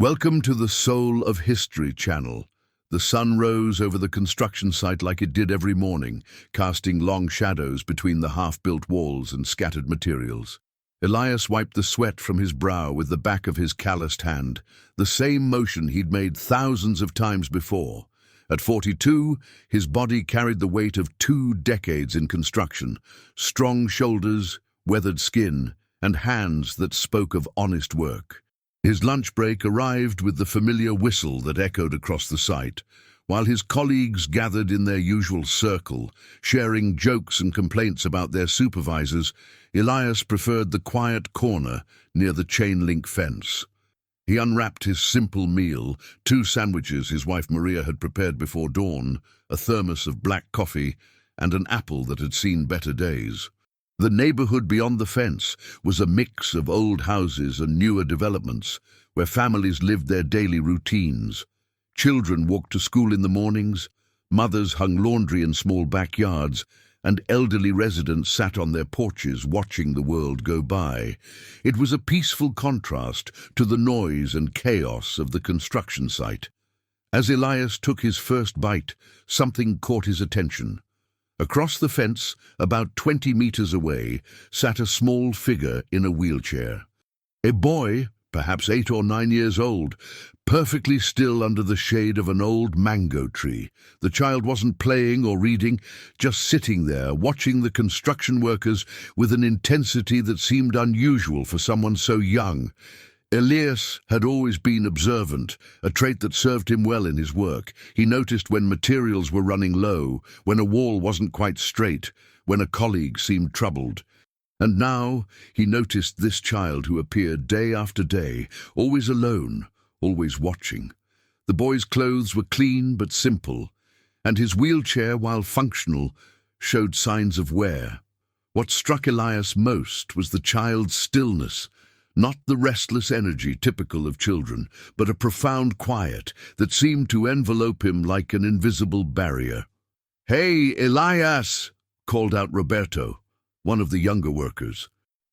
Welcome to the Soul of History channel. The sun rose over the construction site like it did every morning, casting long shadows between the half-built walls and scattered materials. Elias wiped the sweat from his brow with the back of his calloused hand, the same motion he'd made thousands of times before. At 42, his body carried the weight of 2 decades in construction, strong shoulders, weathered skin, and hands that spoke of honest work. His lunch break arrived with the familiar whistle that echoed across the site, while his colleagues gathered in their usual circle, sharing jokes and complaints about their supervisors. Elias preferred the quiet corner near the chain-link fence. He unwrapped his simple meal, 2 sandwiches his wife Maria had prepared before dawn, a thermos of black coffee, and an apple that had seen better days. The neighborhood beyond the fence was a mix of old houses and newer developments, where families lived their daily routines. Children walked to school in the mornings, mothers hung laundry in small backyards, and elderly residents sat on their porches watching the world go by. It was a peaceful contrast to the noise and chaos of the construction site. As Elias took his first bite, something caught his attention. Across the fence, about 20 meters away, sat a small figure in a wheelchair. A boy, perhaps 8 or 9 years old, perfectly still under the shade of an old mango tree. The child wasn't playing or reading, just sitting there, watching the construction workers with an intensity that seemed unusual for someone so young. Elias had always been observant, a trait that served him well in his work. He noticed when materials were running low, when a wall wasn't quite straight, when a colleague seemed troubled. And now he noticed this child who appeared day after day, always alone, always watching. The boy's clothes were clean but simple, and his wheelchair, while functional, showed signs of wear. What struck Elias most was the child's stillness, not the restless energy typical of children, but a profound quiet that seemed to envelope him like an invisible barrier. "Hey, Elias!" called out Roberto, one of the younger workers.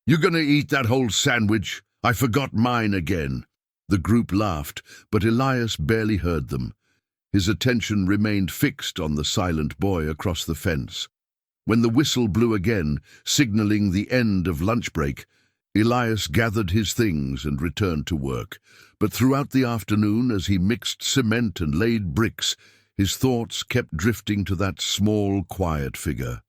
"You gonna eat that whole sandwich? I forgot mine again." The group laughed, but Elias barely heard them. His attention remained fixed on the silent boy across the fence. When the whistle blew again, signaling the end of lunch break, Elias gathered his things and returned to work. But throughout the afternoon, as he mixed cement and laid bricks, his thoughts kept drifting to that small, quiet figure.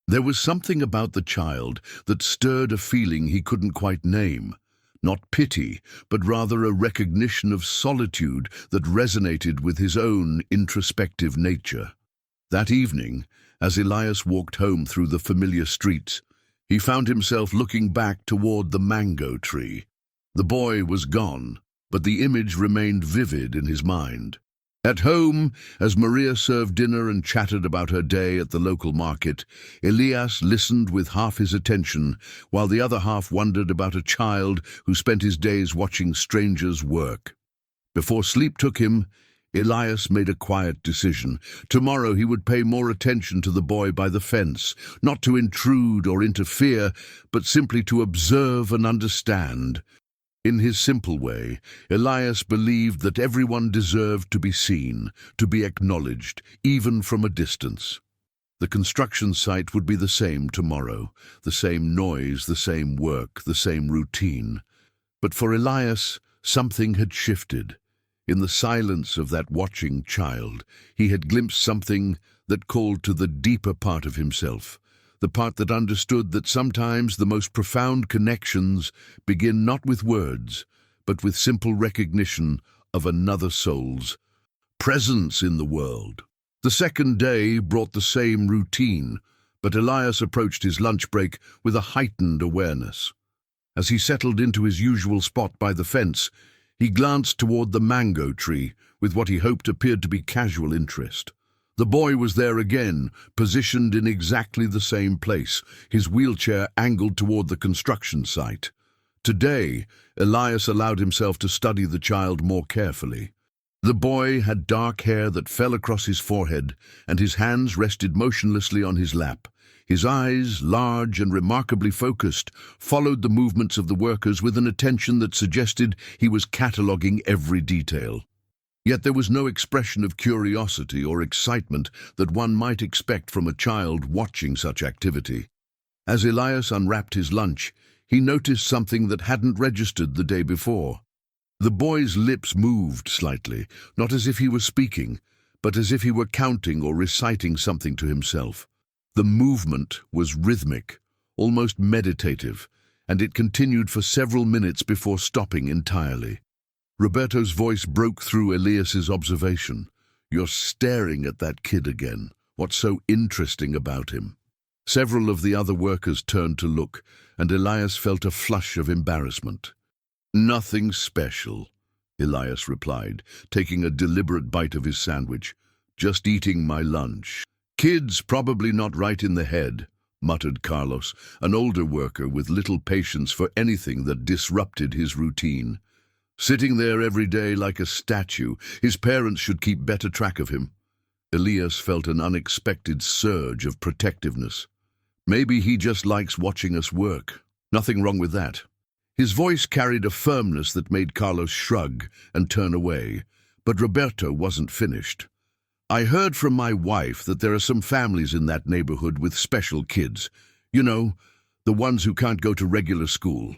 There was something about the child that stirred a feeling he couldn't quite name. Not pity, but rather a recognition of solitude that resonated with his own introspective nature. That evening, as Elias walked home through the familiar streets, he found himself looking back toward the mango tree. The boy was gone, but the image remained vivid in his mind. At home, as Maria served dinner and chatted about her day at the local market, Elias listened with half his attention, while the other half wondered about a child who spent his days watching strangers work. Before sleep took him, Elias made a quiet decision. Tomorrow he would pay more attention to the boy by the fence, not to intrude or interfere, but simply to observe and understand. In his simple way, Elias believed that everyone deserved to be seen, to be acknowledged, even from a distance. The construction site would be the same tomorrow, the same noise, the same work, the same routine. But for Elias, something had shifted. In the silence of that watching child, he had glimpsed something that called to the deeper part of himself, the part that understood that sometimes the most profound connections begin not with words, but with simple recognition of another soul's presence in the world. The second day brought the same routine, but Elias approached his lunch break with a heightened awareness. As he settled into his usual spot by the fence, he glanced toward the mango tree with what he hoped appeared to be casual interest. The boy was there again, positioned in exactly the same place, his wheelchair angled toward the construction site. Today, Elias allowed himself to study the child more carefully. The boy had dark hair that fell across his forehead, and his hands rested motionlessly on his lap. His eyes, large and remarkably focused, followed the movements of the workers with an attention that suggested he was cataloguing every detail. Yet there was no expression of curiosity or excitement that one might expect from a child watching such activity. As Elias unwrapped his lunch, he noticed something that hadn't registered the day before. The boy's lips moved slightly, not as if he were speaking, but as if he were counting or reciting something to himself. The movement was rhythmic, almost meditative, and it continued for several minutes before stopping entirely. Roberto's voice broke through Elias's observation. "You're staring at that kid again. What's so interesting about him?" Several of the other workers turned to look, and Elias felt a flush of embarrassment. "Nothing special," Elias replied, taking a deliberate bite of his sandwich. "Just eating my lunch." "Kid's probably not right in the head," muttered Carlos, an older worker with little patience for anything that disrupted his routine. "Sitting there every day like a statue, his parents should keep better track of him." Elias felt an unexpected surge of protectiveness. "Maybe he just likes watching us work. Nothing wrong with that." His voice carried a firmness that made Carlos shrug and turn away, but Roberto wasn't finished. "I heard from my wife that there are some families in that neighborhood with special kids. You know, the ones who can't go to regular school."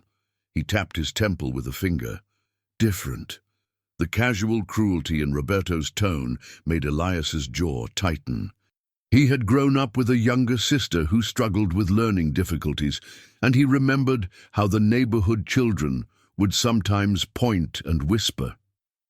He tapped his temple with a finger. "Different." The casual cruelty in Roberto's tone made Elias's jaw tighten. He had grown up with a younger sister who struggled with learning difficulties, and he remembered how the neighborhood children would sometimes point and whisper.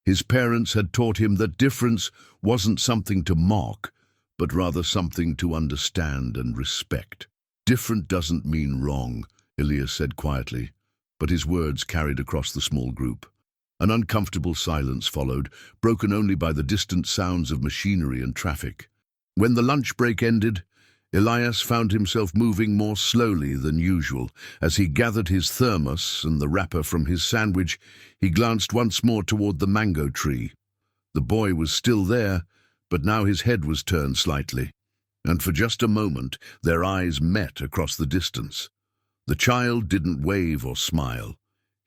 His parents had taught him that difference wasn't something to mock, but rather something to understand and respect. "Different doesn't mean wrong," Elias said quietly, but his words carried across the small group. An uncomfortable silence followed, broken only by the distant sounds of machinery and traffic. When the lunch break ended, Elias found himself moving more slowly than usual. As he gathered his thermos and the wrapper from his sandwich, he glanced once more toward the mango tree. The boy was still there, but now his head was turned slightly, and for just a moment their eyes met across the distance. The child didn't wave or smile.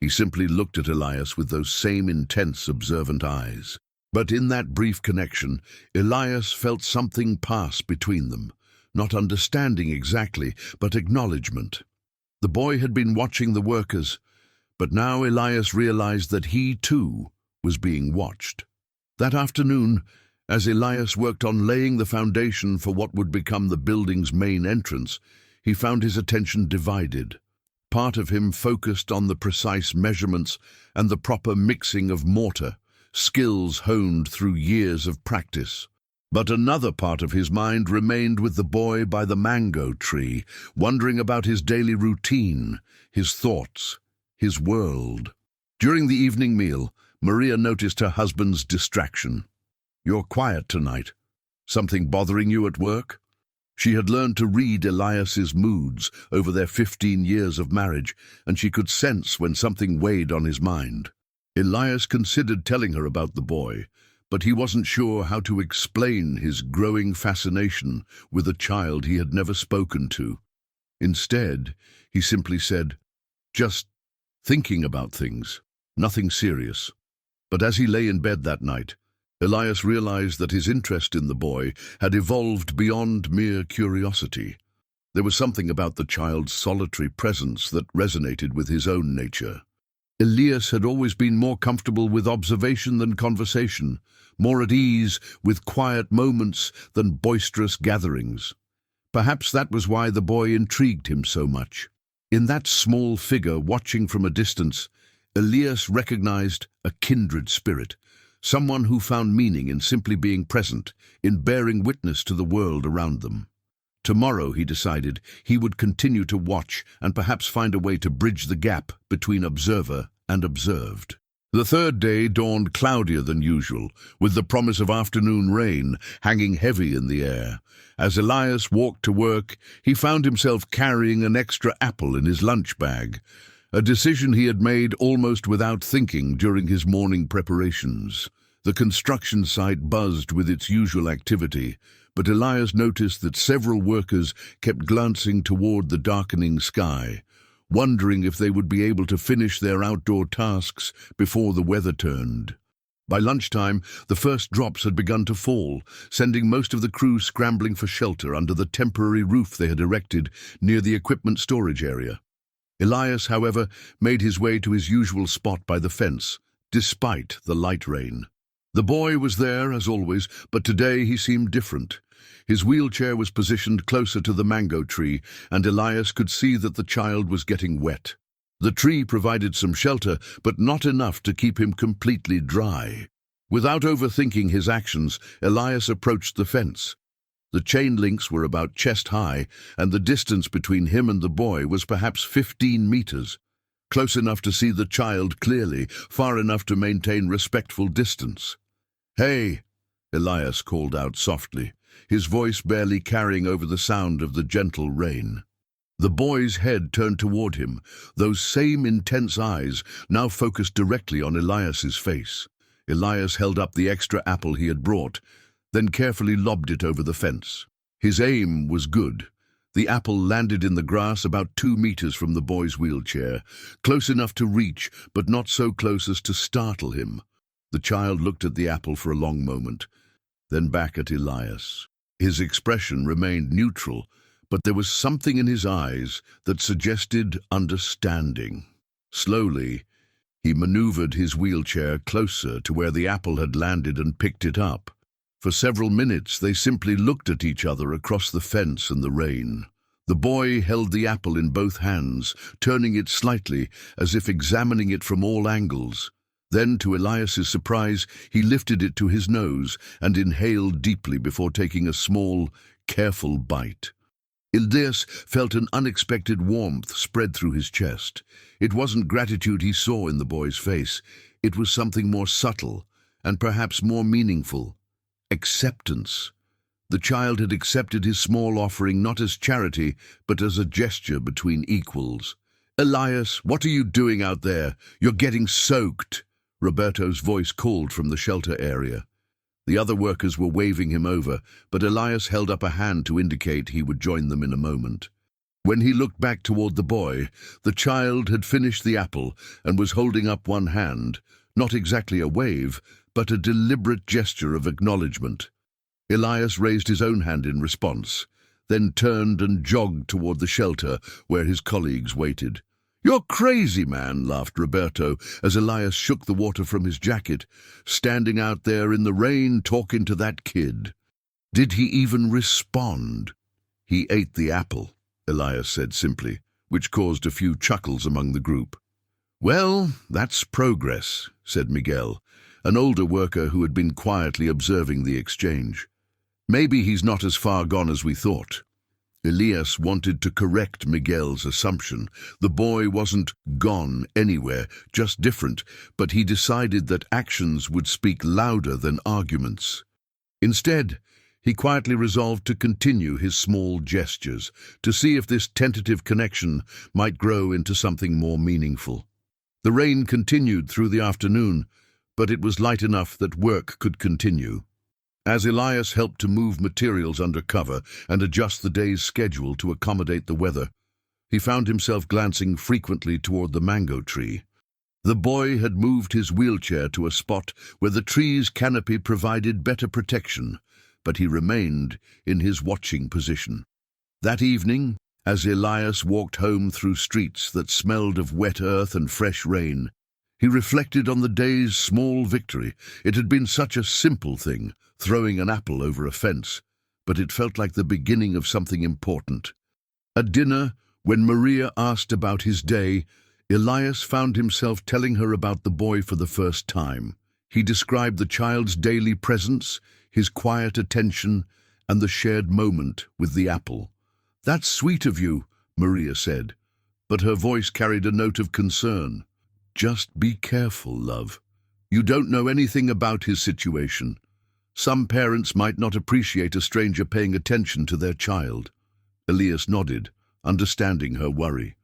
He simply looked at Elias with those same intense, observant eyes. But in that brief connection, Elias felt something pass between them, not understanding exactly, but acknowledgement. The boy had been watching the workers, but now Elias realized that he, too, was being watched. That afternoon, as Elias worked on laying the foundation for what would become the building's main entrance, he found his attention divided. Part of him focused on the precise measurements and the proper mixing of mortar, skills honed through years of practice. But another part of his mind remained with the boy by the mango tree, wondering about his daily routine, his thoughts, his world. During the evening meal, Maria noticed her husband's distraction. "You're quiet tonight. Something bothering you at work?" She had learned to read Elias's moods over their 15 years of marriage, and she could sense when something weighed on his mind. Elias considered telling her about the boy, but he wasn't sure how to explain his growing fascination with a child he had never spoken to. Instead, he simply said, "Just thinking about things, nothing serious." But as he lay in bed that night, Elias realized that his interest in the boy had evolved beyond mere curiosity. There was something about the child's solitary presence that resonated with his own nature. Elias had always been more comfortable with observation than conversation, more at ease with quiet moments than boisterous gatherings. Perhaps that was why the boy intrigued him so much. In that small figure watching from a distance, Elias recognized a kindred spirit, someone who found meaning in simply being present, in bearing witness to the world around them. Tomorrow, he decided, he would continue to watch and perhaps find a way to bridge the gap between observer and observed. The third day dawned cloudier than usual, with the promise of afternoon rain hanging heavy in the air. As Elias walked to work, he found himself carrying an extra apple in his lunch bag, a decision he had made almost without thinking during his morning preparations. The construction site buzzed with its usual activity, but Elias noticed that several workers kept glancing toward the darkening sky, wondering if they would be able to finish their outdoor tasks before the weather turned. By lunchtime, the first drops had begun to fall, sending most of the crew scrambling for shelter under the temporary roof they had erected near the equipment storage area. Elias, however, made his way to his usual spot by the fence, despite the light rain. The boy was there, as always, but today he seemed different. His wheelchair was positioned closer to the mango tree, and Elias could see that the child was getting wet. The tree provided some shelter, but not enough to keep him completely dry. Without overthinking his actions, Elias approached the fence. The chain links were about chest high, and the distance between him and the boy was perhaps 15 meters. Close enough to see the child clearly, far enough to maintain respectful distance. "Hey!" Elias called out softly, his voice barely carrying over the sound of the gentle rain. The boy's head turned toward him, those same intense eyes now focused directly on Elias's face. Elias held up the extra apple he had brought, then carefully lobbed it over the fence. His aim was good. The apple landed in the grass about 2 meters from the boy's wheelchair, close enough to reach, but not so close as to startle him. The child looked at the apple for a long moment, then back at Elias. His expression remained neutral, but there was something in his eyes that suggested understanding. Slowly, he maneuvered his wheelchair closer to where the apple had landed and picked it up. For several minutes, they simply looked at each other across the fence and the rain. The boy held the apple in both hands, turning it slightly, as if examining it from all angles. Then, to Elias's surprise, he lifted it to his nose and inhaled deeply before taking a small, careful bite. Elias felt an unexpected warmth spread through his chest. It wasn't gratitude he saw in the boy's face. It was something more subtle and perhaps more meaningful. Acceptance. The child had accepted his small offering not as charity, but as a gesture between equals. "Elias, what are you doing out there? You're getting soaked," Roberto's voice called from the shelter area. The other workers were waving him over, but Elias held up a hand to indicate he would join them in a moment. When he looked back toward the boy, the child had finished the apple and was holding up one hand, not exactly a wave, but a deliberate gesture of acknowledgement. Elias raised his own hand in response, then turned and jogged toward the shelter where his colleagues waited. "You're crazy, man," laughed Roberto as Elias shook the water from his jacket, standing out there in the rain talking to that kid. Did he even respond? "He ate the apple," Elias said simply, which caused a few chuckles among the group. "Well, that's progress," said Miguel, an older worker who had been quietly observing the exchange. "Maybe he's not as far gone as we thought." Elias wanted to correct Miguel's assumption. The boy wasn't gone anywhere, just different, but he decided that actions would speak louder than arguments. Instead, he quietly resolved to continue his small gestures, to see if this tentative connection might grow into something more meaningful. The rain continued through the afternoon, but it was light enough that work could continue. As Elias helped to move materials under cover and adjust the day's schedule to accommodate the weather, he found himself glancing frequently toward the mango tree. The boy had moved his wheelchair to a spot where the tree's canopy provided better protection, but he remained in his watching position. That evening, as Elias walked home through streets that smelled of wet earth and fresh rain, he reflected on the day's small victory. It had been such a simple thing, throwing an apple over a fence, but it felt like the beginning of something important. At dinner, when Maria asked about his day, Elias found himself telling her about the boy for the first time. He described the child's daily presence, his quiet attention, and the shared moment with the apple. "That's sweet of you," Maria said, but her voice carried a note of concern. "Just be careful, love. You don't know anything about his situation. Some parents might not appreciate a stranger paying attention to their child." Elias nodded, understanding her worry.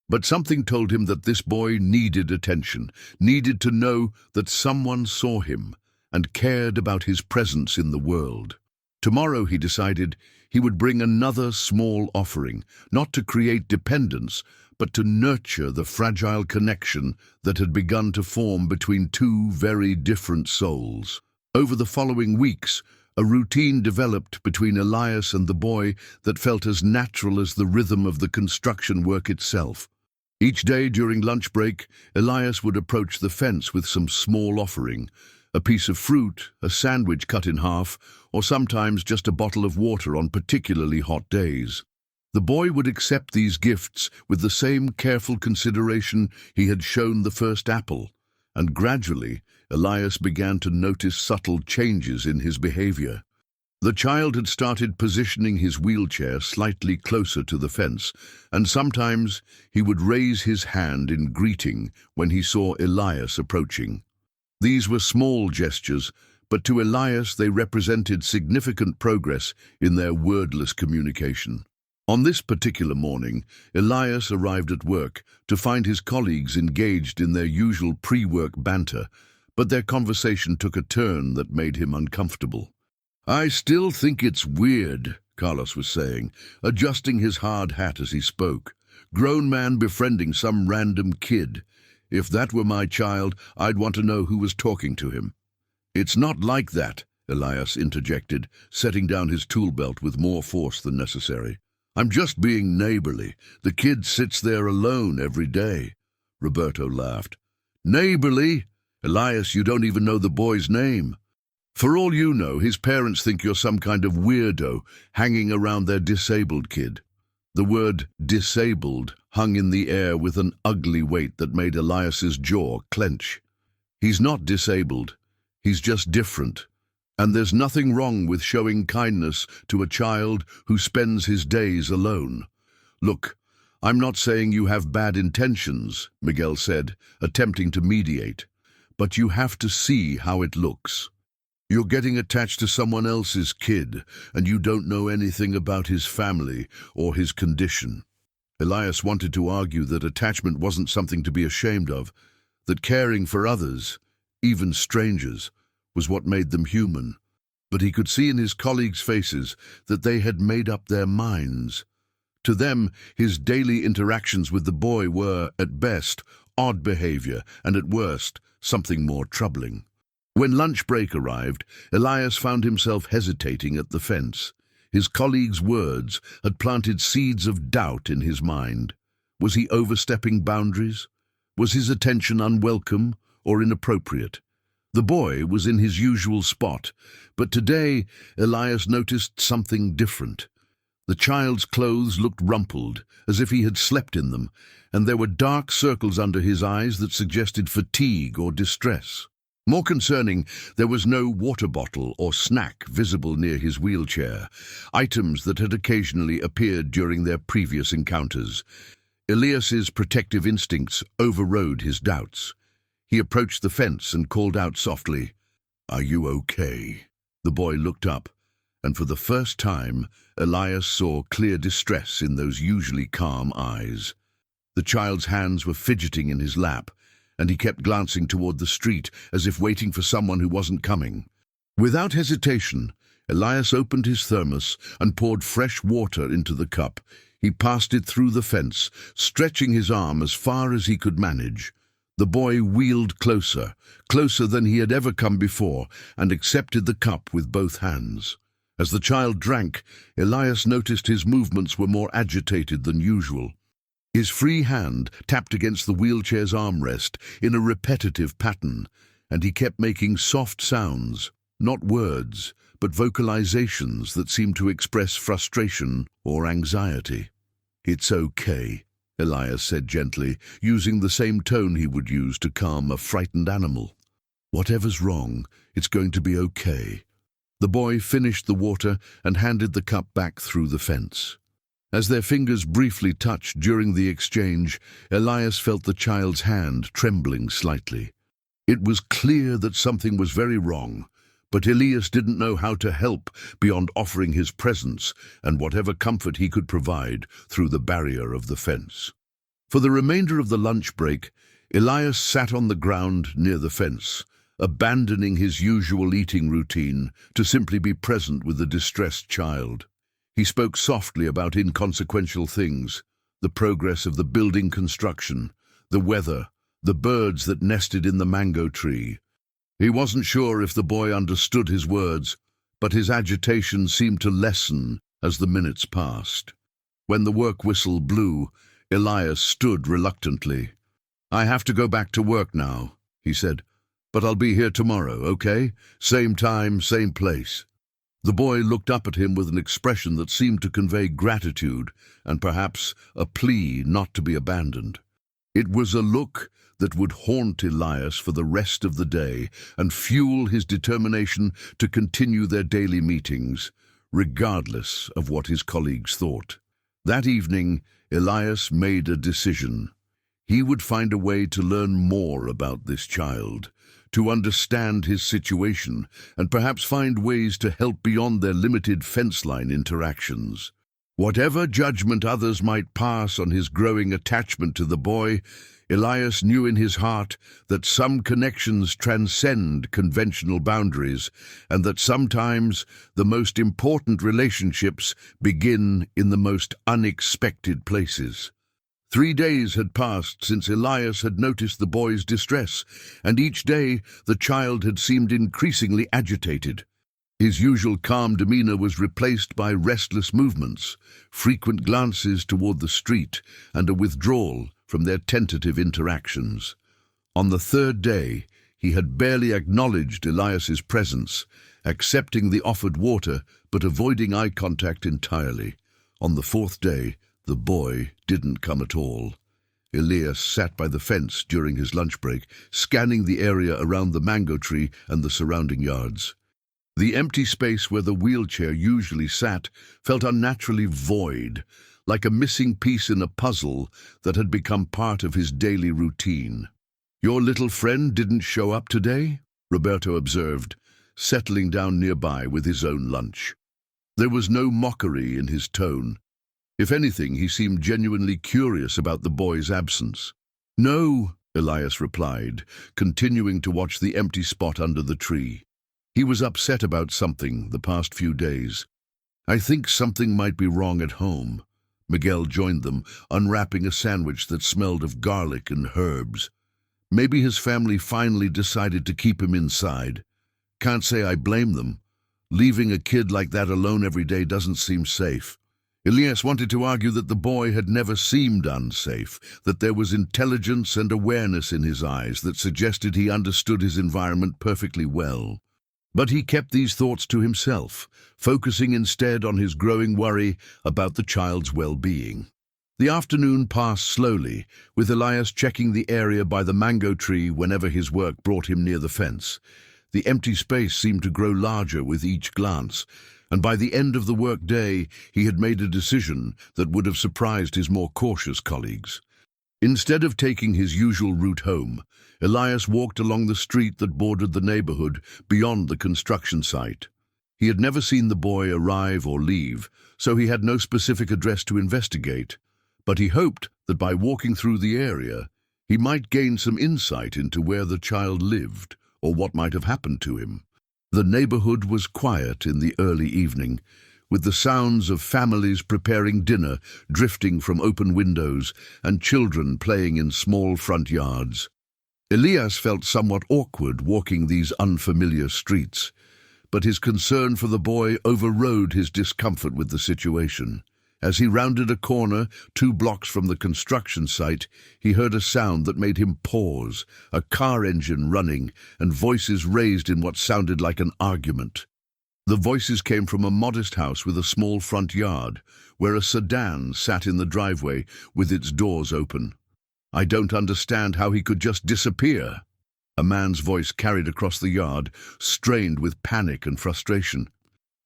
But something told him that this boy needed attention, needed to know that someone saw him, and cared about his presence in the world. Tomorrow, he decided, he would bring another small offering, not to create dependence, but to nurture the fragile connection that had begun to form between two very different souls. Over the following weeks, a routine developed between Elias and the boy that felt as natural as the rhythm of the construction work itself. Each day during lunch break, Elias would approach the fence with some small offering, a piece of fruit, a sandwich cut in half, or sometimes just a bottle of water on particularly hot days. The boy would accept these gifts with the same careful consideration he had shown the first apple, and gradually Elias began to notice subtle changes in his behavior. The child had started positioning his wheelchair slightly closer to the fence, and sometimes he would raise his hand in greeting when he saw Elias approaching. These were small gestures, but to Elias they represented significant progress in their wordless communication. On this particular morning, Elias arrived at work to find his colleagues engaged in their usual pre-work banter, but their conversation took a turn that made him uncomfortable. "I still think it's weird," Carlos was saying, adjusting his hard hat as he spoke. "Grown man befriending some random kid. If that were my child, I'd want to know who was talking to him." "It's not like that," Elias interjected, setting down his tool belt with more force than necessary. "I'm just being neighborly. The kid sits there alone every day." Roberto laughed. "Neighborly? Elias, you don't even know the boy's name. For all you know, his parents think you're some kind of weirdo hanging around their disabled kid." The word disabled hung in the air with an ugly weight that made Elias's jaw clench. He's not disabled. He's just different. And there's nothing wrong with showing kindness to a child who spends his days alone. "Look, I'm not saying you have bad intentions," Miguel said, attempting to mediate, "but you have to see how it looks. You're getting attached to someone else's kid, and you don't know anything about his family or his condition." Elias wanted to argue that attachment wasn't something to be ashamed of, that caring for others, even strangers, was what made them human. But he could see in his colleagues' faces that they had made up their minds. To them, his daily interactions with the boy were, at best, odd behavior, and at worst, something more troubling. When lunch break arrived, Elias found himself hesitating at the fence. His colleagues' words had planted seeds of doubt in his mind. Was he overstepping boundaries? Was his attention unwelcome or inappropriate? The boy was in his usual spot, but today Elias noticed something different. The child's clothes looked rumpled, as if he had slept in them, and there were dark circles under his eyes that suggested fatigue or distress. More concerning, there was no water bottle or snack visible near his wheelchair, items that had occasionally appeared during their previous encounters. Elias's protective instincts overrode his doubts. He approached the fence and called out softly, "Are you okay?" The boy looked up, and for the first time, Elias saw clear distress in those usually calm eyes. The child's hands were fidgeting in his lap, and he kept glancing toward the street as if waiting for someone who wasn't coming. Without hesitation, Elias opened his thermos and poured fresh water into the cup. He passed it through the fence, stretching his arm as far as he could manage. The boy wheeled closer, closer than he had ever come before, and accepted the cup with both hands. As the child drank, Elias noticed his movements were more agitated than usual. His free hand tapped against the wheelchair's armrest in a repetitive pattern, and he kept making soft sounds, not words, but vocalizations that seemed to express frustration or anxiety. "It's okay," Elias said gently, using the same tone he would use to calm a frightened animal. "Whatever's wrong, it's going to be okay." The boy finished the water and handed the cup back through the fence. As their fingers briefly touched during the exchange, Elias felt the child's hand trembling slightly. It was clear that something was very wrong, but Elias didn't know how to help beyond offering his presence and whatever comfort he could provide through the barrier of the fence. For the remainder of the lunch break, Elias sat on the ground near the fence, abandoning his usual eating routine to simply be present with the distressed child. He spoke softly about inconsequential things, the progress of the building construction, the weather, the birds that nested in the mango tree. He wasn't sure if the boy understood his words, but his agitation seemed to lessen as the minutes passed. When the work whistle blew, Elias stood reluctantly. "I have to go back to work now," he said, "but I'll be here tomorrow, okay? Same time, same place." The boy looked up at him with an expression that seemed to convey gratitude and perhaps a plea not to be abandoned. It was a look that would haunt Elias for the rest of the day and fuel his determination to continue their daily meetings, regardless of what his colleagues thought. That evening, Elias made a decision. He would find a way to learn more about this child, to understand his situation, and perhaps find ways to help beyond their limited fence-line interactions. Whatever judgment others might pass on his growing attachment to the boy, Elias knew in his heart that some connections transcend conventional boundaries, and that sometimes the most important relationships begin in the most unexpected places. 3 days had passed since Elias had noticed the boy's distress, and each day the child had seemed increasingly agitated. His usual calm demeanor was replaced by restless movements, frequent glances toward the street, and a withdrawal from their tentative interactions. On the 3rd day, he had barely acknowledged Elias's presence, accepting the offered water but avoiding eye contact entirely. On the 4th day, the boy didn't come at all. Elias sat by the fence during his lunch break, scanning the area around the mango tree and the surrounding yards. The empty space where the wheelchair usually sat felt unnaturally void, like a missing piece in a puzzle that had become part of his daily routine. "Your little friend didn't show up today?" Roberto observed, settling down nearby with his own lunch. There was no mockery in his tone. If anything, he seemed genuinely curious about the boy's absence. "No," Elias replied, continuing to watch the empty spot under the tree. He was upset about something the past few days. "I think something might be wrong at home." Miguel joined them, unwrapping a sandwich that smelled of garlic and herbs. "Maybe his family finally decided to keep him inside. Can't say I blame them. Leaving a kid like that alone every day doesn't seem safe." Elias wanted to argue that the boy had never seemed unsafe, that there was intelligence and awareness in his eyes that suggested he understood his environment perfectly well. But he kept these thoughts to himself, focusing instead on his growing worry about the child's well-being. The afternoon passed slowly, with Elias checking the area by the mango tree whenever his work brought him near the fence. The empty space seemed to grow larger with each glance, and by the end of the work-day he had made a decision that would have surprised his more cautious colleagues. Instead of taking his usual route home, Elias walked along the street that bordered the neighborhood beyond the construction site. He had never seen the boy arrive or leave, so he had no specific address to investigate, but he hoped that by walking through the area, he might gain some insight into where the child lived or what might have happened to him. The neighborhood was quiet in the early evening, with the sounds of families preparing dinner drifting from open windows and children playing in small front yards. Elias felt somewhat awkward walking these unfamiliar streets, but his concern for the boy overrode his discomfort with the situation. As he rounded a corner 2 blocks from the construction site, he heard a sound that made him pause, a car engine running and voices raised in what sounded like an argument. The voices came from a modest house with a small front yard, where a sedan sat in the driveway with its doors open. "I don't understand how he could just disappear." A man's voice carried across the yard, strained with panic and frustration.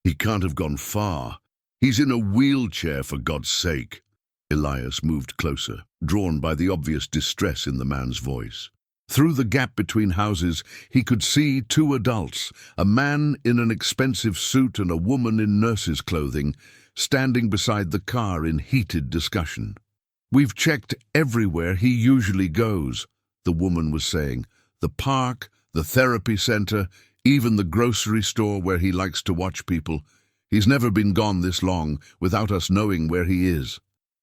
"He can't have gone far. He's in a wheelchair, for God's sake." Elias moved closer, drawn by the obvious distress in the man's voice. Through the gap between houses, he could see 2 adults, a man in an expensive suit and a woman in nurse's clothing, standing beside the car in heated discussion. "We've checked everywhere he usually goes," the woman was saying. "The park, the therapy center, even the grocery store where he likes to watch people. He's never been gone this long without us knowing where he is.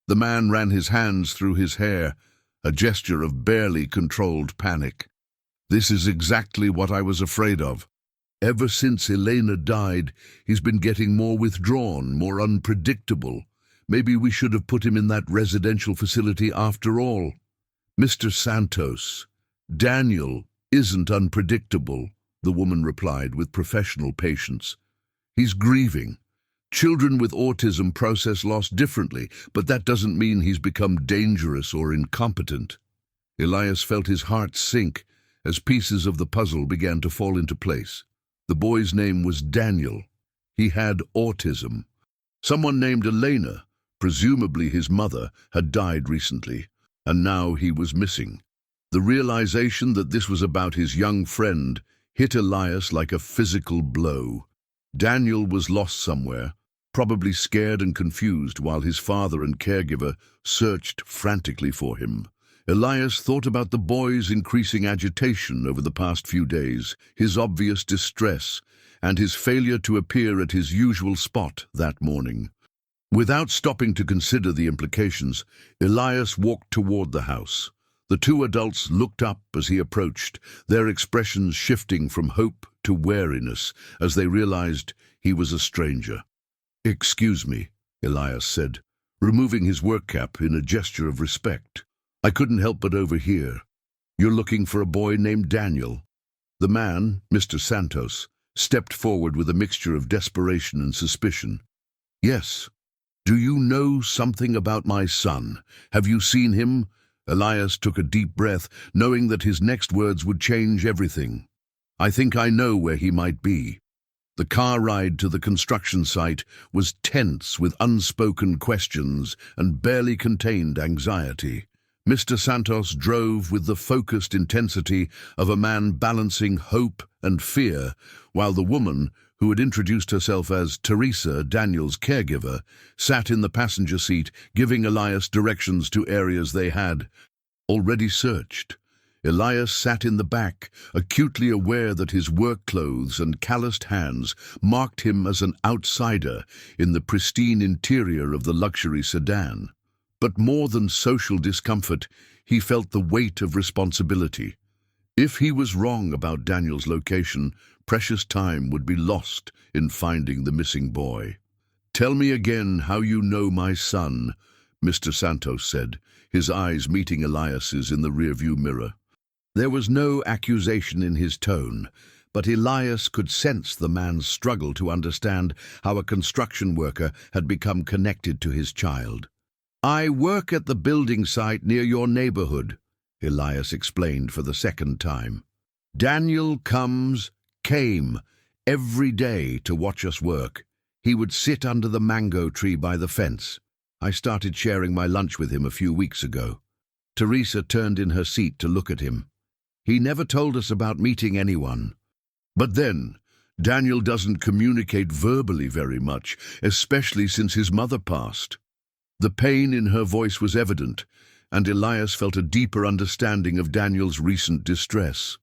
The man ran his hands through his hair, a gesture of barely controlled panic. This is exactly what I was afraid of. Ever since Elena died, he's been getting more withdrawn, more unpredictable. Maybe we should have put him in that residential facility after all. Mr. Santos, Daniel isn't unpredictable, the woman replied with professional patience. He's grieving. Children with autism process loss differently, but that doesn't mean he's become dangerous or incompetent. Elias felt his heart sink as pieces of the puzzle began to fall into place. The boy's name was Daniel. He had autism. Someone named Elena, presumably his mother, had died recently, and now he was missing. The realization that this was about his young friend hit Elias like a physical blow. Daniel was lost somewhere, probably scared and confused while his father and caregiver searched frantically for him. Elias thought about the boy's increasing agitation over the past few days, his obvious distress, and his failure to appear at his usual spot that morning. Without stopping to consider the implications, Elias walked toward the house. The two adults looked up as he approached, their expressions shifting from hope to wariness as they realized he was a stranger. "Excuse me," Elias said, removing his work cap in a gesture of respect. "I couldn't help but overhear. You're looking for a boy named Daniel." The man, Mr. Santos, stepped forward with a mixture of desperation and suspicion. "Yes. Do you know something about my son? Have you seen him?" Elias took a deep breath, knowing that his next words would change everything. "I think I know where he might be." The car ride to the construction site was tense with unspoken questions and barely contained anxiety. Mr. Santos drove with the focused intensity of a man balancing hope and fear, while the woman, who had introduced herself as Teresa, Daniel's caregiver, sat in the passenger seat, giving Elias directions to areas they had already searched. Elias sat in the back, acutely aware that his work clothes and calloused hands marked him as an outsider in the pristine interior of the luxury sedan. But more than social discomfort, he felt the weight of responsibility. If he was wrong about Daniel's location, precious time would be lost in finding the missing boy. "Tell me again how you know my son," Mr. Santos said, his eyes meeting Elias's in the rearview mirror. There was no accusation in his tone, but Elias could sense the man's struggle to understand how a construction worker had become connected to his child. "I work at the building site near your neighborhood," Elias explained for the second time. "Daniel came every day to watch us work. He would sit under the mango tree by the fence. I started sharing my lunch with him a few weeks ago." Teresa turned in her seat to look at him. "He never told us about meeting anyone." "But then, Daniel doesn't communicate verbally very much, especially since his mother passed." The pain in her voice was evident, and Elias felt a deeper understanding of Daniel's recent distress.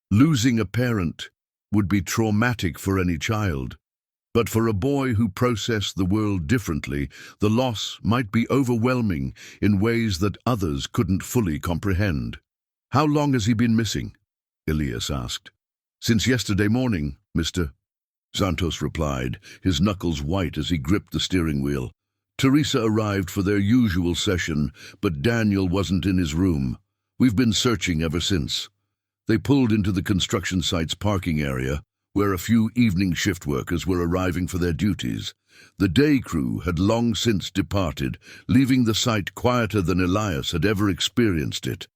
Losing a parent would be traumatic for any child, but for a boy who processed the world differently, the loss might be overwhelming in ways that others couldn't fully comprehend. "How long has he been missing?" Elias asked. "Since yesterday morning, Mr. Santos replied, his knuckles white as he gripped the steering wheel. Teresa arrived for their usual session, but Daniel wasn't in his room. We've been searching ever since." They pulled into the construction site's parking area, where a few evening shift workers were arriving for their duties. The day crew had long since departed, leaving the site quieter than Elias had ever experienced it.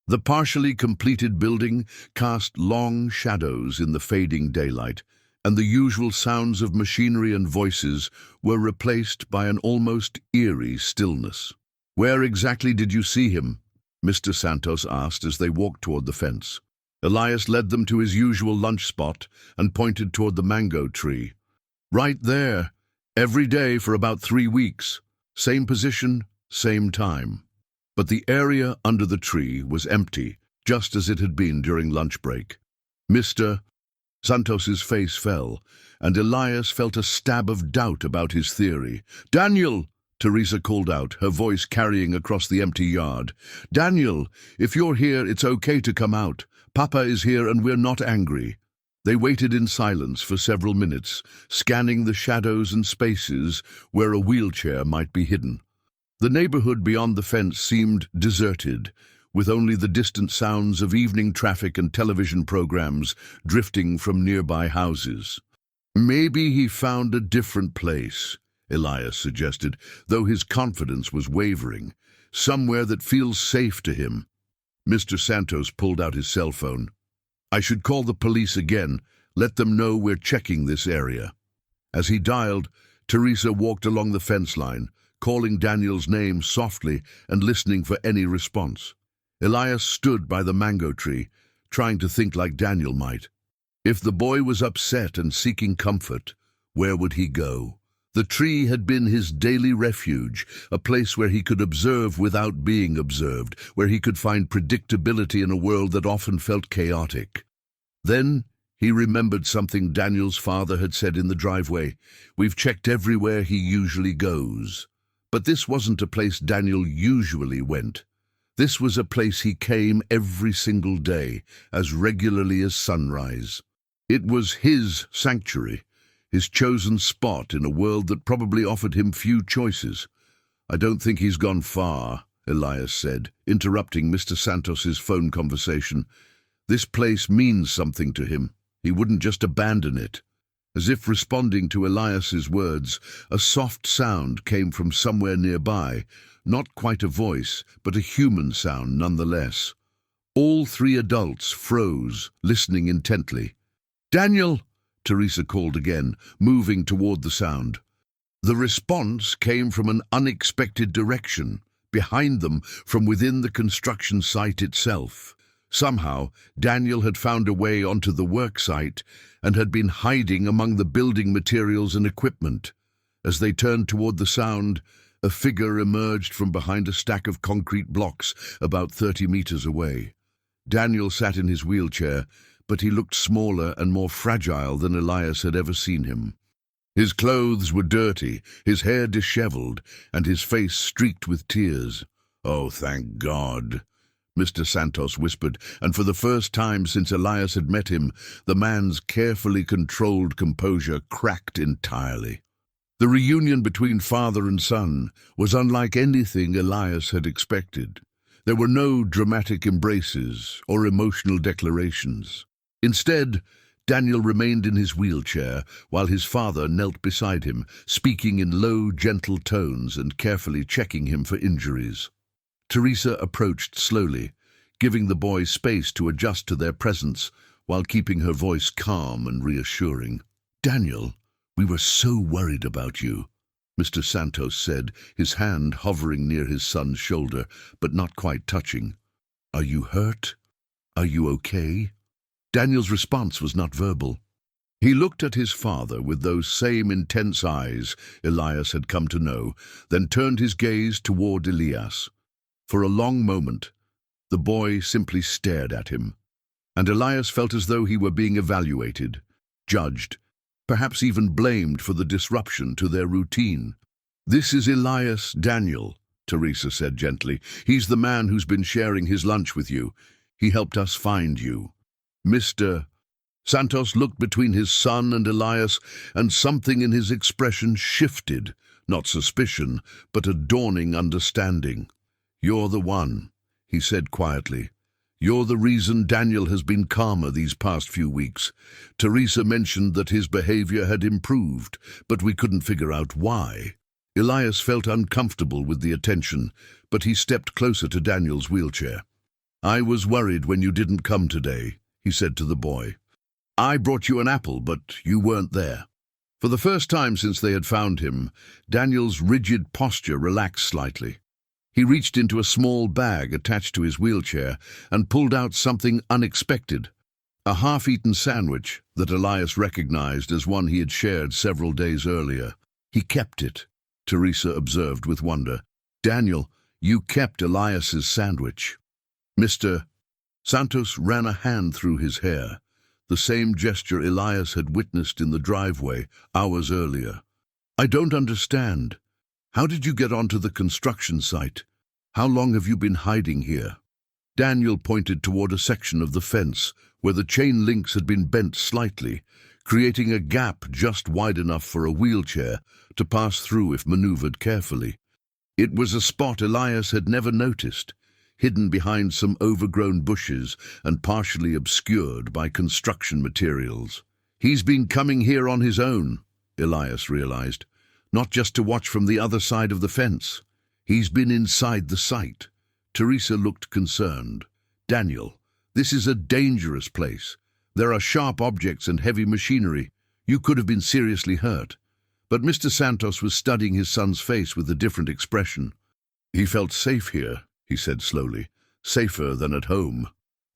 The partially completed building cast long shadows in the fading daylight, and the usual sounds of machinery and voices were replaced by an almost eerie stillness. "Where exactly did you see him?" Mr. Santos asked as they walked toward the fence. Elias led them to his usual lunch spot and pointed toward the mango tree. "Right there, every day for about 3 weeks. Same position, same time." But the area under the tree was empty, just as it had been during lunch break. Mr. Santos's face fell, and Elias felt a stab of doubt about his theory. "Daniel!" Teresa called out, her voice carrying across the empty yard. "Daniel, if you're here, it's okay to come out. Papa is here and we're not angry." They waited in silence for several minutes, scanning the shadows and spaces where a wheelchair might be hidden. The neighborhood beyond the fence seemed deserted, with only the distant sounds of evening traffic and television programs drifting from nearby houses. "Maybe he found a different place," Elias suggested, though his confidence was wavering. "Somewhere that feels safe to him." Mr. Santos pulled out his cell phone. "I should call the police again, let them know we're checking this area." As he dialed, Teresa walked along the fence line, calling Daniel's name softly and listening for any response. Elias stood by the mango tree, trying to think like Daniel might. If the boy was upset and seeking comfort, where would he go? The tree had been his daily refuge, a place where he could observe without being observed, where he could find predictability in a world that often felt chaotic. Then he remembered something Daniel's father had said in the driveway. "We've checked everywhere he usually goes." But this wasn't a place Daniel usually went. This was a place he came every single day, as regularly as sunrise. It was his sanctuary, his chosen spot in a world that probably offered him few choices. "I don't think he's gone far," Elias said, interrupting Mr. Santos's phone conversation. "This place means something to him. He wouldn't just abandon it." As if responding to Elias's words, a soft sound came from somewhere nearby, not quite a voice, but a human sound nonetheless. All three adults froze, listening intently. "Daniel!" Teresa called again, moving toward the sound. The response came from an unexpected direction, behind them, from within the construction site itself. Somehow, Daniel had found a way onto the work site and had been hiding among the building materials and equipment. As they turned toward the sound, a figure emerged from behind a stack of concrete blocks about 30 meters away. Daniel sat in his wheelchair, but he looked smaller and more fragile than Elias had ever seen him. His clothes were dirty, his hair disheveled, and his face streaked with tears. "Oh, thank God," Mr. Santos whispered, and for the first time since Elias had met him, the man's carefully controlled composure cracked entirely. The reunion between father and son was unlike anything Elias had expected. There were no dramatic embraces or emotional declarations. Instead, Daniel remained in his wheelchair while his father knelt beside him, speaking in low, gentle tones and carefully checking him for injuries. Teresa approached slowly, giving the boy space to adjust to their presence while keeping her voice calm and reassuring. "Daniel, we were so worried about you," Mr. Santos said, his hand hovering near his son's shoulder, but not quite touching. "Are you hurt? Are you okay?" Daniel's response was not verbal. He looked at his father with those same intense eyes Elias had come to know, then turned his gaze toward Elias. For a long moment, the boy simply stared at him, and Elias felt as though he were being evaluated, judged, perhaps even blamed for the disruption to their routine. "This is Elias Daniel," Teresa said gently. "He's the man who's been sharing his lunch with you. He helped us find you." Mr. Santos looked between his son and Elias, and something in his expression shifted, not suspicion, but a dawning understanding. "You're the one," he said quietly. "You're the reason Daniel has been calmer these past few weeks. Teresa mentioned that his behavior had improved, but we couldn't figure out why." Elias felt uncomfortable with the attention, but he stepped closer to Daniel's wheelchair. "I was worried when you didn't come today," he said to the boy. "I brought you an apple, but you weren't there." For the first time since they had found him, Daniel's rigid posture relaxed slightly. He reached into a small bag attached to his wheelchair and pulled out something unexpected, a half-eaten sandwich that Elias recognized as one he had shared several days earlier. "He kept it," Teresa observed with wonder. "Daniel, you kept Elias's sandwich." Mr. Santos ran a hand through his hair. the same gesture Elias had witnessed in the driveway hours earlier. "I don't understand. How did you get onto the construction site? How long have you been hiding here?" Daniel pointed toward a section of the fence where the chain links had been bent slightly, creating a gap just wide enough for a wheelchair to pass through if maneuvered carefully. It was a spot Elias had never noticed, hidden behind some overgrown bushes and partially obscured by construction materials. "He's been coming here on his own," Elias realized, "not just to watch from the other side of the fence. He's been inside the site." Teresa looked concerned. "Daniel, this is a dangerous place. There are sharp objects and heavy machinery. You could have been seriously hurt." But Mr. Santos was studying his son's face with a different expression. "He felt safe here," he said slowly, "safer than at home."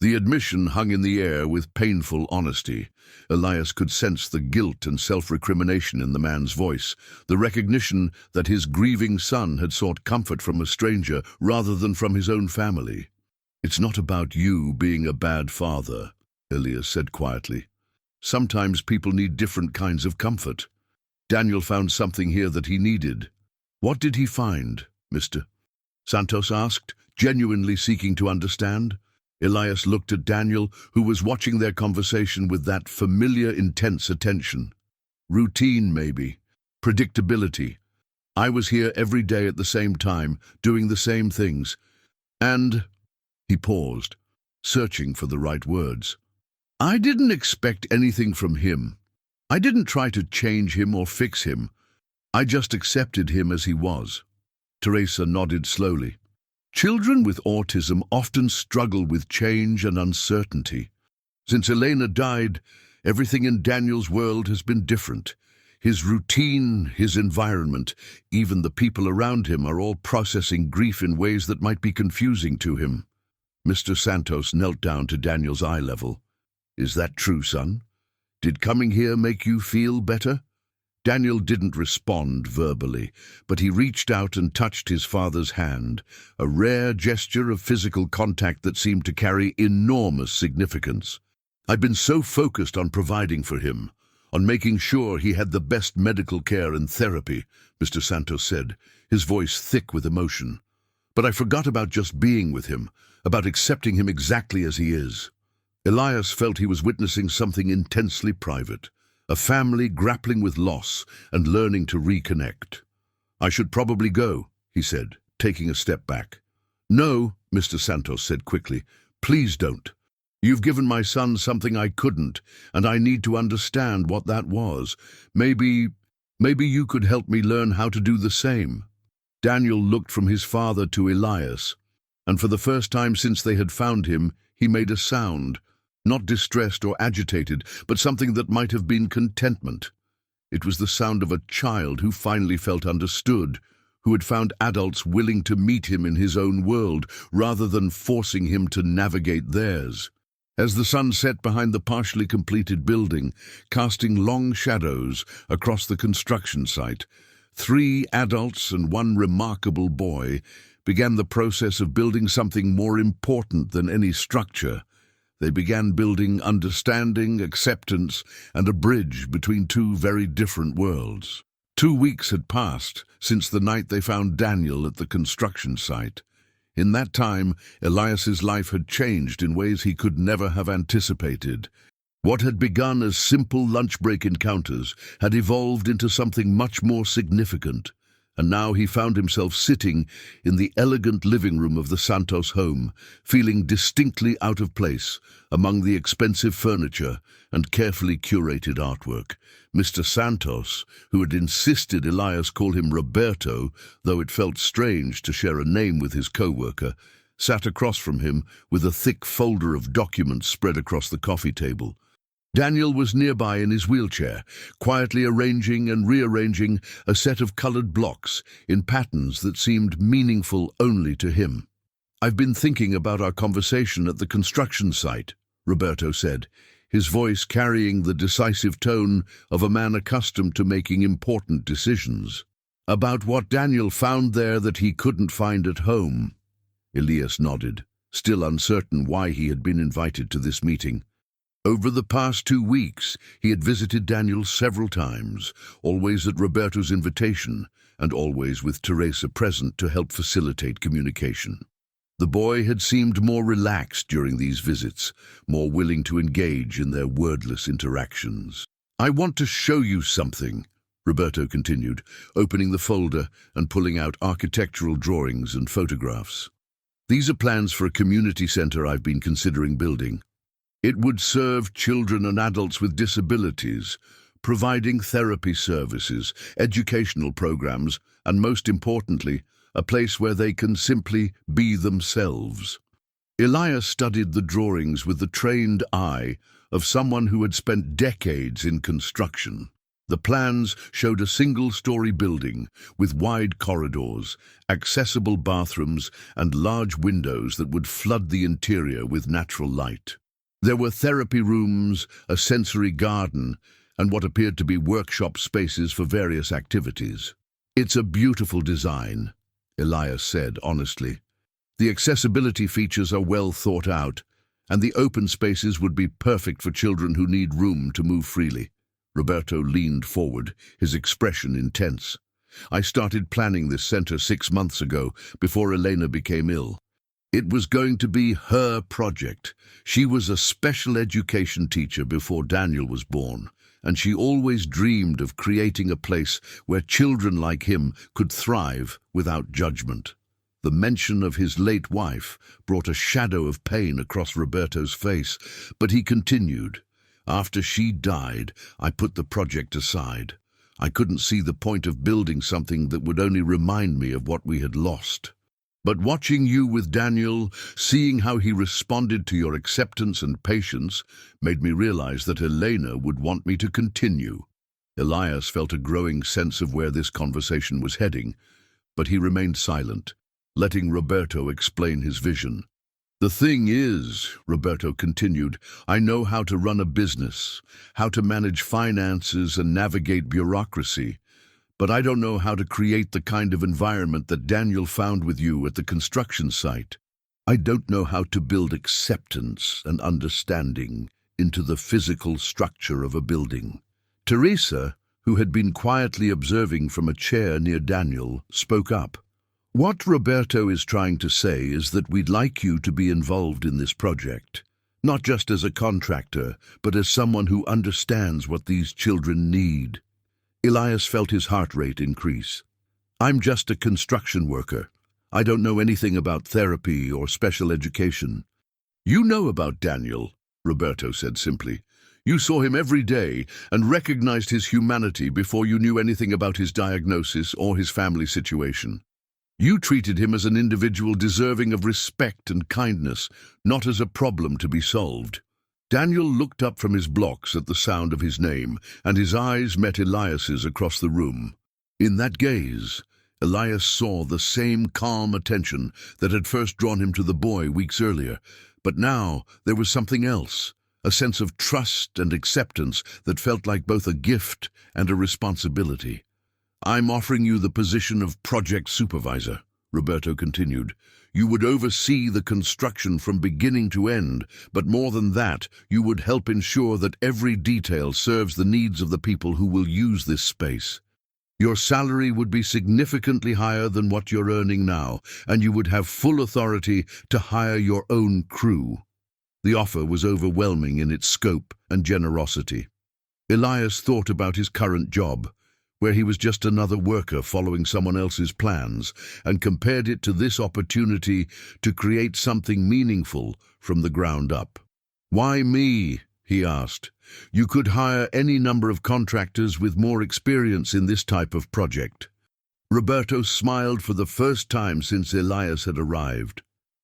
The admission hung in the air with painful honesty. Elias could sense the guilt and self-recrimination in the man's voice, the recognition that his grieving son had sought comfort from a stranger rather than from his own family. "It's not about you being a bad father," Elias said quietly. "Sometimes people need different kinds of comfort. Daniel found something here that he needed." "What did he find, Mr. Santos asked, genuinely seeking to understand. Elias looked at Daniel, who was watching their conversation with that familiar, intense attention. "Routine, maybe. Predictability. I was here every day at the same time, doing the same things. And—" he paused, searching for the right words. "I didn't expect anything from him. I didn't try to change him or fix him. I just accepted him as he was." Teresa nodded slowly. "Children with autism often struggle with change and uncertainty. Since Elena died, everything in Daniel's world has been different. His routine, his environment, even the people around him are all processing grief in ways that might be confusing to him." Mr. Santos knelt down to Daniel's eye level. "Is that true, son? Did coming here make you feel better?" Daniel didn't respond verbally, but he reached out and touched his father's hand, a rare gesture of physical contact that seemed to carry enormous significance. "I've been so focused on providing for him, on making sure he had the best medical care and therapy," Mr. Santos said, his voice thick with emotion. "But I forgot about just being with him, about accepting him exactly as he is." Elias felt he was witnessing something intensely private, a family grappling with loss and learning to reconnect. "I should probably go," he said, taking a step back. "No," Mr. Santos said quickly, "please don't. You've given my son something I couldn't, and I need to understand what that was. Maybe you could help me learn how to do the same." Daniel looked from his father to Elias, and for the first time since they had found him, he made a sound. Not distressed or agitated, but something that might have been contentment. It was the sound of a child who finally felt understood, who had found adults willing to meet him in his own world, rather than forcing him to navigate theirs. As the sun set behind the partially completed building, casting long shadows across the construction site, 3 adults and 1 remarkable boy began the process of building something more important than any structure. They began building understanding, acceptance, and a bridge between 2 very different worlds. 2 weeks had passed since the night they found Daniel at the construction site. In that time, Elias's life had changed in ways he could never have anticipated. What had begun as simple lunch break encounters had evolved into something much more significant. And now he found himself sitting in the elegant living room of the Santos home, feeling distinctly out of place among the expensive furniture and carefully curated artwork. Mr. Santos, who had insisted Elias call him Roberto, though it felt strange to share a name with his co-worker, sat across from him with a thick folder of documents spread across the coffee table. Daniel was nearby in his wheelchair, quietly arranging and rearranging a set of colored blocks in patterns that seemed meaningful only to him. "I've been thinking about our conversation at the construction site," Roberto said, his voice carrying the decisive tone of a man accustomed to making important decisions. "About what Daniel found there that he couldn't find at home." Elias nodded, still uncertain why he had been invited to this meeting. Over the past 2 weeks, he had visited Daniel several times, always at Roberto's invitation, and always with Teresa present to help facilitate communication. The boy had seemed more relaxed during these visits, more willing to engage in their wordless interactions. "I want to show you something," Roberto continued, opening the folder and pulling out architectural drawings and photographs. "These are plans for a community center I've been considering building. It would serve children and adults with disabilities, providing therapy services, educational programs, and most importantly, a place where they can simply be themselves." Elias studied the drawings with the trained eye of someone who had spent decades in construction. The plans showed a single-story building with wide corridors, accessible bathrooms, and large windows that would flood the interior with natural light. There were therapy rooms, a sensory garden, and what appeared to be workshop spaces for various activities. "It's a beautiful design," Elias said honestly. "The accessibility features are well thought out, and the open spaces would be perfect for children who need room to move freely." Roberto leaned forward, his expression intense. "I started planning this center 6 months ago, before Elena became ill. It was going to be her project. She was a special education teacher before Daniel was born, and she always dreamed of creating a place where children like him could thrive without judgment." The mention of his late wife brought a shadow of pain across Roberto's face, but he continued. "After she died, I put the project aside. I couldn't see the point of building something that would only remind me of what we had lost. But watching you with Daniel, seeing how he responded to your acceptance and patience, made me realize that Elena would want me to continue." Elias felt a growing sense of where this conversation was heading, but he remained silent, letting Roberto explain his vision. "The thing is," Roberto continued, "I know how to run a business, how to manage finances and navigate bureaucracy. But I don't know how to create the kind of environment that Daniel found with you at the construction site. I don't know how to build acceptance and understanding into the physical structure of a building." Teresa, who had been quietly observing from a chair near Daniel, spoke up. "What Roberto is trying to say is that we'd like you to be involved in this project, not just as a contractor, but as someone who understands what these children need." Elias felt his heart rate increase. "I'm just a construction worker. I don't know anything about therapy or special education." "You know about Daniel," Roberto said simply. "You saw him every day and recognized his humanity before you knew anything about his diagnosis or his family situation. You treated him as an individual deserving of respect and kindness, not as a problem to be solved." Daniel looked up from his blocks at the sound of his name, and his eyes met Elias's across the room. In that gaze, Elias saw the same calm attention that had first drawn him to the boy weeks earlier, but now there was something else, a sense of trust and acceptance that felt like both a gift and a responsibility. "I'm offering you the position of project supervisor," Roberto continued. "You would oversee the construction from beginning to end, but more than that, you would help ensure that every detail serves the needs of the people who will use this space. Your salary would be significantly higher than what you're earning now, and you would have full authority to hire your own crew." The offer was overwhelming in its scope and generosity. Elias thought about his current job, where he was just another worker following someone else's plans, and compared it to this opportunity to create something meaningful from the ground up. "Why me?" he asked. "You could hire any number of contractors with more experience in this type of project." Roberto smiled for the first time since Elias had arrived.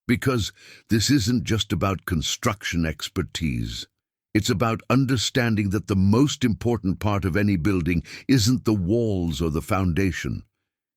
"Because this isn't just about construction expertise. It's about understanding that the most important part of any building isn't the walls or the foundation.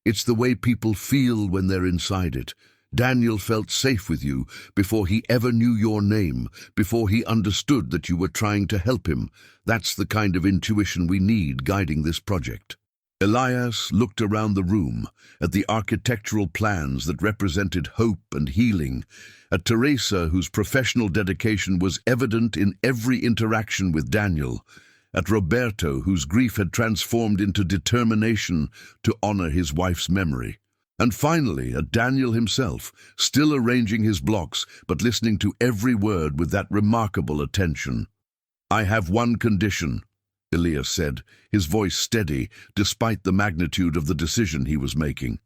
It's the way people feel when they're inside it. Daniel felt safe with you before he ever knew your name, before he understood that you were trying to help him. That's the kind of intuition we need guiding this project." Elias looked around the room, at the architectural plans that represented hope and healing, at Teresa, whose professional dedication was evident in every interaction with Daniel, at Roberto, whose grief had transformed into determination to honor his wife's memory, and finally at Daniel himself, still arranging his blocks but listening to every word with that remarkable attention. "I have one condition," Elias said, his voice steady despite the magnitude of the decision he was making.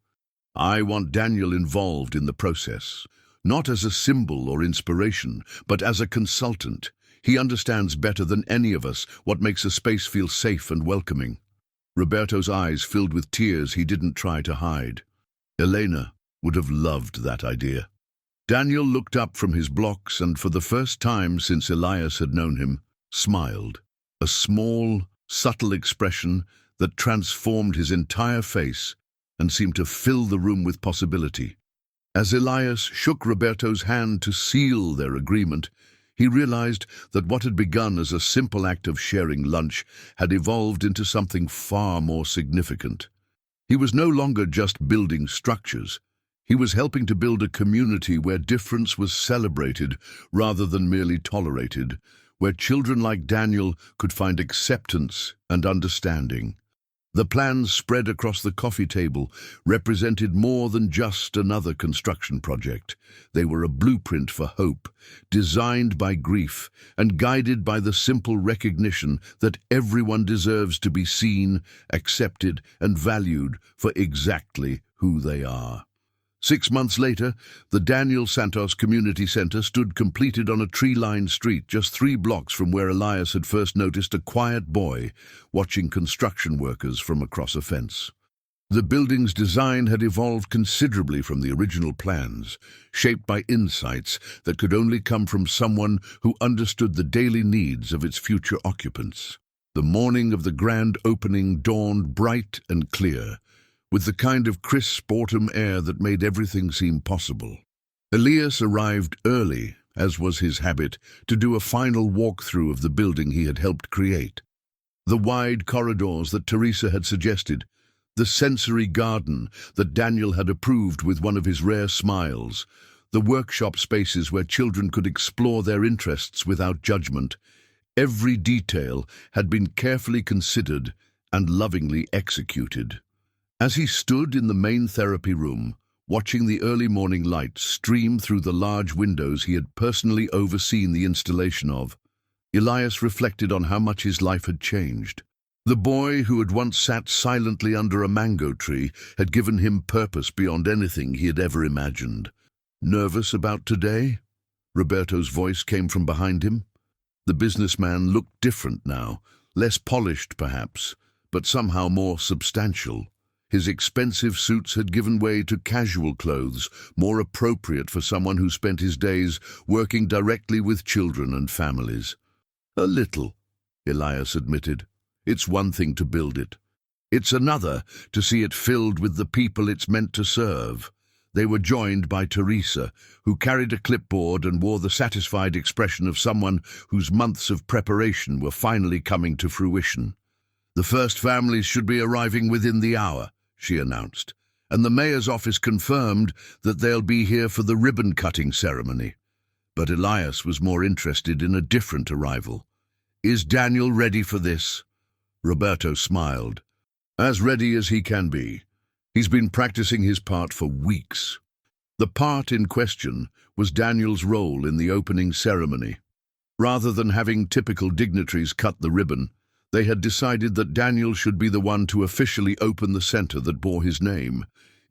"I want Daniel involved in the process, not as a symbol or inspiration, but as a consultant. He understands better than any of us what makes a space feel safe and welcoming." Roberto's eyes filled with tears he didn't try to hide. Elena would have loved that idea. Daniel looked up from his blocks and, for the first time since Elias had known him, smiled. A small, subtle expression that transformed his entire face and seemed to fill the room with possibility. As Elias shook Roberto's hand to seal their agreement, he realized that what had begun as a simple act of sharing lunch had evolved into something far more significant. He was no longer just building structures. He was helping to build a community where difference was celebrated rather than merely tolerated, where children like Daniel could find acceptance and understanding. The plans spread across the coffee table represented more than just another construction project. They were a blueprint for hope, designed by grief and guided by the simple recognition that everyone deserves to be seen, accepted, and valued for exactly who they are. 6 months later, the Daniel Santos Community Center stood completed on a tree-lined street just 3 blocks from where Elias had first noticed a quiet boy watching construction workers from across a fence. The building's design had evolved considerably from the original plans, shaped by insights that could only come from someone who understood the daily needs of its future occupants. The morning of the grand opening dawned bright and clear, with the kind of crisp autumn air that made everything seem possible. Elias arrived early, as was his habit, to do a final walkthrough of the building he had helped create. The wide corridors that Teresa had suggested, the sensory garden that Daniel had approved with one of his rare smiles, the workshop spaces where children could explore their interests without judgment. Every detail had been carefully considered and lovingly executed. As he stood in the main therapy room, watching the early morning light stream through the large windows he had personally overseen the installation of, Elias reflected on how much his life had changed. The boy who had once sat silently under a mango tree had given him purpose beyond anything he had ever imagined. "Nervous about today?" Roberto's voice came from behind him. The businessman looked different now, less polished perhaps, but somehow more substantial. His expensive suits had given way to casual clothes, more appropriate for someone who spent his days working directly with children and families. "A little," Elias admitted. "It's one thing to build it. It's another to see it filled with the people it's meant to serve." They were joined by Teresa, who carried a clipboard and wore the satisfied expression of someone whose months of preparation were finally coming to fruition. "The first families should be arriving within the hour," she announced, "and the mayor's office confirmed that they'll be here for the ribbon-cutting ceremony." But Elias was more interested in a different arrival. "Is Daniel ready for this?" Roberto smiled. "As ready as he can be. He's been practicing his part for weeks." The part in question was Daniel's role in the opening ceremony. Rather than having typical dignitaries cut the ribbon, they had decided that Daniel should be the one to officially open the center that bore his name.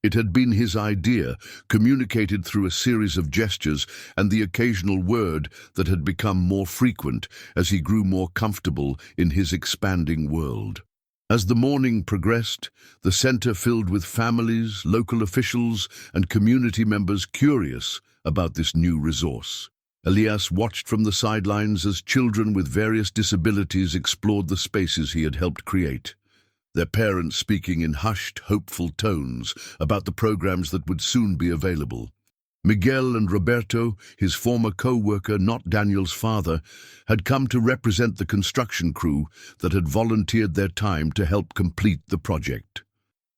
It had been his idea, communicated through a series of gestures and the occasional word that had become more frequent as he grew more comfortable in his expanding world. As the morning progressed, the center filled with families, local officials, and community members curious about this new resource. Elias watched from the sidelines as children with various disabilities explored the spaces he had helped create, their parents speaking in hushed, hopeful tones about the programs that would soon be available. Miguel and Roberto, his former co-worker, not Daniel's father, had come to represent the construction crew that had volunteered their time to help complete the project.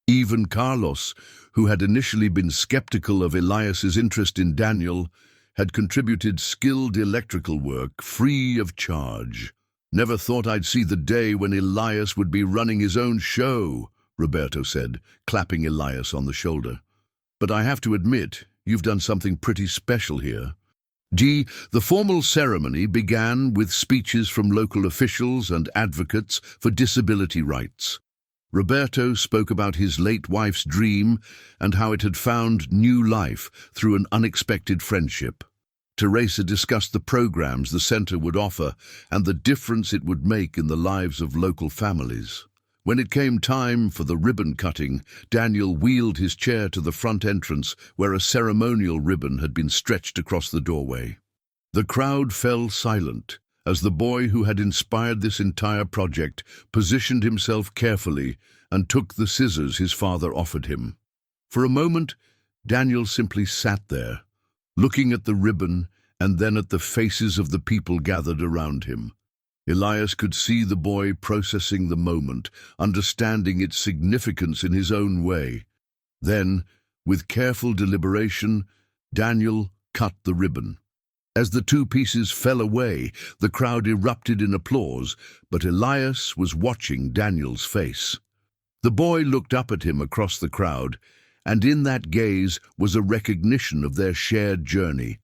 Even Carlos, who had initially been skeptical of Elias's interest in Daniel, had contributed skilled electrical work free of charge. "Never thought I'd see the day when Elias would be running his own show," Roberto said, clapping Elias on the shoulder. "But I have to admit, you've done something pretty special here." The formal ceremony began with speeches from local officials and advocates for disability rights. Roberto spoke about his late wife's dream and how it had found new life through an unexpected friendship. Teresa discussed the programs the center would offer and the difference it would make in the lives of local families. When it came time for the ribbon cutting, Daniel wheeled his chair to the front entrance where a ceremonial ribbon had been stretched across the doorway. The crowd fell silent as the boy who had inspired this entire project positioned himself carefully and took the scissors his father offered him. For a moment, Daniel simply sat there, looking at the ribbon and then at the faces of the people gathered around him. Elias could see the boy processing the moment, understanding its significance in his own way. Then, with careful deliberation, Daniel cut the ribbon. As the two pieces fell away, the crowd erupted in applause, but Elias was watching Daniel's face. The boy looked up at him across the crowd, and in that gaze was a recognition of their shared journey.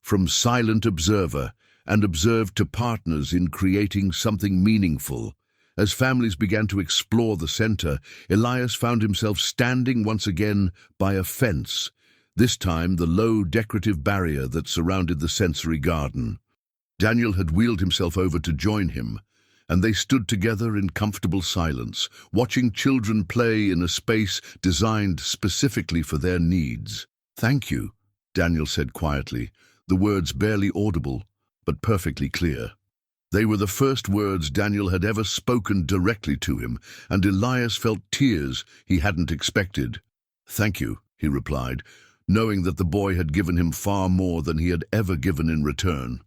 From silent observer and observed to partners in creating something meaningful. As families began to explore the center, Elias found himself standing once again by a fence, this time the low decorative barrier that surrounded the sensory garden. Daniel had wheeled himself over to join him, and they stood together in comfortable silence, watching children play in a space designed specifically for their needs. "Thank you," Daniel said quietly, the words barely audible, but perfectly clear. They were the first words Daniel had ever spoken directly to him, and Elias felt tears he hadn't expected. "Thank you," he replied, knowing that the boy had given him far more than he had ever given in return.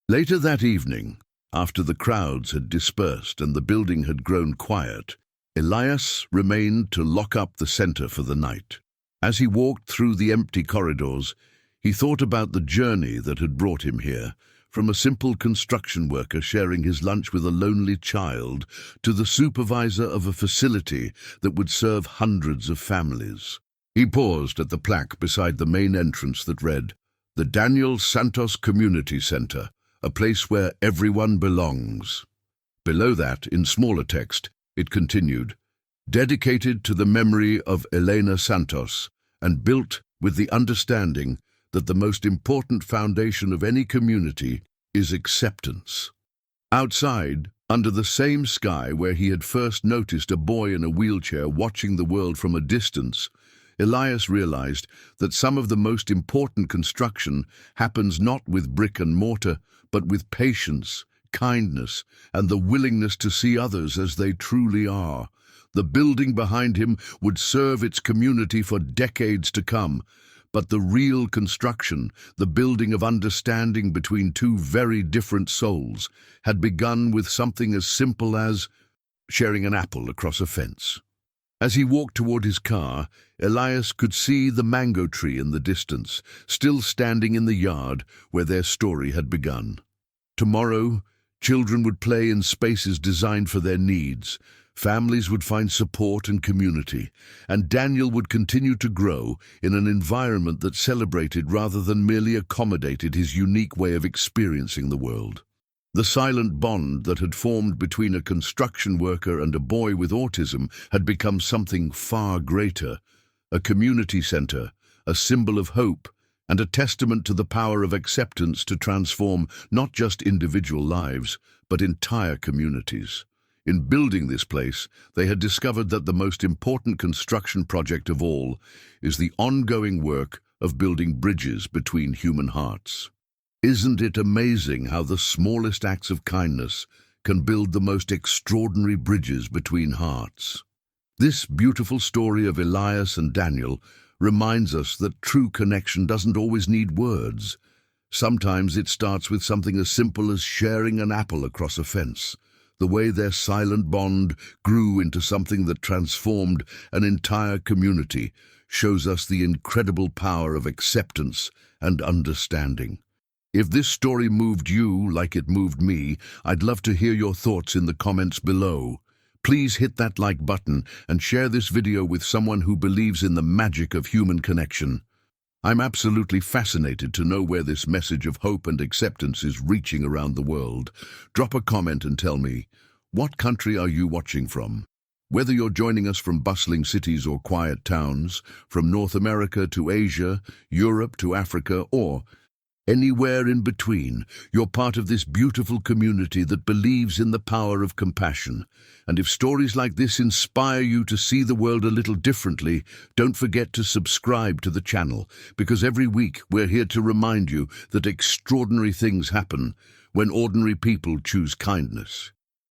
Later that evening, after the crowds had dispersed and the building had grown quiet, Elias remained to lock up the center for the night. As he walked through the empty corridors, he thought about the journey that had brought him here, from a simple construction worker sharing his lunch with a lonely child to the supervisor of a facility that would serve hundreds of families. He paused at the plaque beside the main entrance that read, "The Daniel Santos Community Center, a place where everyone belongs." Below that, in smaller text, it continued, "Dedicated to the memory of Elena Santos and built with the understanding that the most important foundation of any community is acceptance." Outside, under the same sky where he had first noticed a boy in a wheelchair watching the world from a distance, Elias realized that some of the most important construction happens not with brick and mortar, but with patience, kindness, and the willingness to see others as they truly are. The building behind him would serve its community for decades to come, but the real construction, the building of understanding between two very different souls, had begun with something as simple as sharing an apple across a fence. As he walked toward his car, Elias could see the mango tree in the distance, still standing in the yard where their story had begun. Tomorrow, children would play in spaces designed for their needs, families would find support and community, and Daniel would continue to grow in an environment that celebrated rather than merely accommodated his unique way of experiencing the world. The silent bond that had formed between a construction worker and a boy with autism had become something far greater, a community center, a symbol of hope, and a testament to the power of acceptance to transform not just individual lives, but entire communities. In building this place, they had discovered that the most important construction project of all is the ongoing work of building bridges between human hearts. Isn't it amazing how the smallest acts of kindness can build the most extraordinary bridges between hearts? This beautiful story of Elias and Daniel reminds us that true connection doesn't always need words. Sometimes it starts with something as simple as sharing an apple across a fence. The way their silent bond grew into something that transformed an entire community shows us the incredible power of acceptance and understanding. If this story moved you like it moved me, I'd love to hear your thoughts in the comments below. Please hit that like button and share this video with someone who believes in the magic of human connection. I'm absolutely fascinated to know where this message of hope and acceptance is reaching around the world. Drop a comment and tell me, what country are you watching from? Whether you're joining us from bustling cities or quiet towns, from North America to Asia, Europe to Africa, or anywhere in between, you're part of this beautiful community that believes in the power of compassion. And if stories like this inspire you to see the world a little differently, don't forget to subscribe to the channel, because every week we're here to remind you that extraordinary things happen when ordinary people choose kindness.